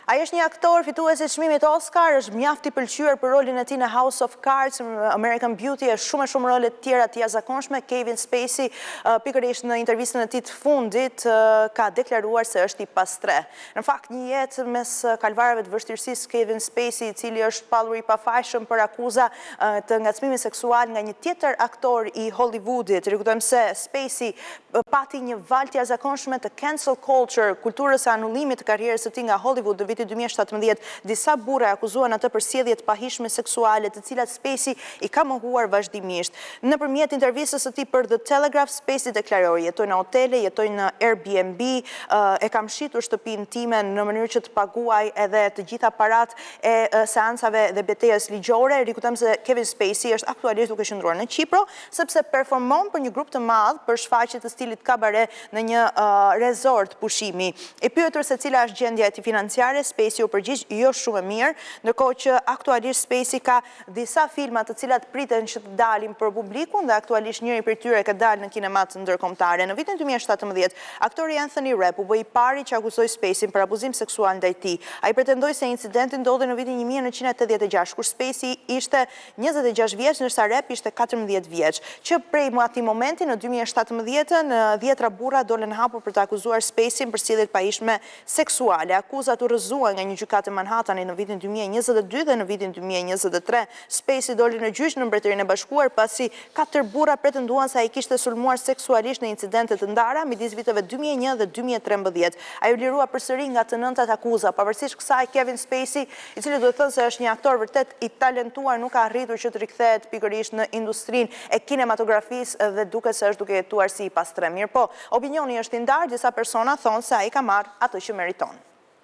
Ai është një aktor fitues i çmimit Oscar, është mjaft i pëlqyer për rolin e tij në House of Cards, American Beauty, e shumë role të tjera të jashtëzakonshme. Kevin Spacey pikërisht në intervistën e tij të fundit ka deklaruar se është i pastre. Në fakt, një jetë mes kalvareve të vështirësisë, Kevin Spacey, i cili është pallur i pafajshëm për akuza të ngacmimit seksual nga një tjetër aktor i Hollywoodit. Rikujtojmë se Spacey pati një valë të jashtëzakonshme të cancel culture, kulturës së anullimit të karrierës së tij nga Hollywood në vitin 2017. Disa burra akuzuan atë për sjellje të pahishme seksuale, të cilat Spacey i ka mohuar vazhdimisht. Nëpërmjet intervistës së tij për The Telegraph, Spacey deklaroi: "Jetoj në hotele, jetoj në Airbnb, e kam shitur shtëpinë time në mënyrë që të paguaj edhe të gjitha parat e seancave dhe betejës ligjore." Rikujtojmë se Kevin Spacey është aktualisht duke qëndruar në Kipro, sepse performon për një grup të madh për shfaqje të stilit kabaret në një resort pushimi. I pyetur se cila është gjendja e tij financiare, Spacey u përgjigj: "Jo shumë e mirë", ndërkohë që aktualisht Spacey ka disa filma të cilat priten që të dalin për publikun dhe aktualisht njëri prej tyre ka dalë në kinemat ndërkombëtare. Në vitin 2017, aktori Anthony Rapp u bë i pari që akuzoi Spacey për abuzim seksual ndaj tij. Ai pretendoi se incidenti ndodhi në vitin 1986, kur Spacey ishte 26 vjeç, ndërsa Rapp ishte 14 vjeç. Që prej atij momenti në 2017-ën, 10 burra dolën hapur për të akuzuar Spaceyn për sjellje të pahishme seksuale. Akuzat u rrëzuan nga një gjykatë e Manhattanit në vitin 2022 dhe në vitin 2023 Spacey doli në gjyq në Mbretërinë e Bashkuar pasi 4 burra pretenduan se ai kishte sulmuar seksualisht në incidente të ndara midis viteve 2001 dhe 2013. Ai u lirua përsëri nga të nëntat akuza. Pavarësisht kësaj, Kevin Spacey, i cili duhet thënë se është një aktor vërtet i talentuar, nuk ka arritur që të rikthehet pikërisht në industrinë e kinematografisë dhe duket se është duke jetuar si i pastre. Mirë po, opinioni është i ndarë, disa persona thonë se ai ka marrë atë që meriton.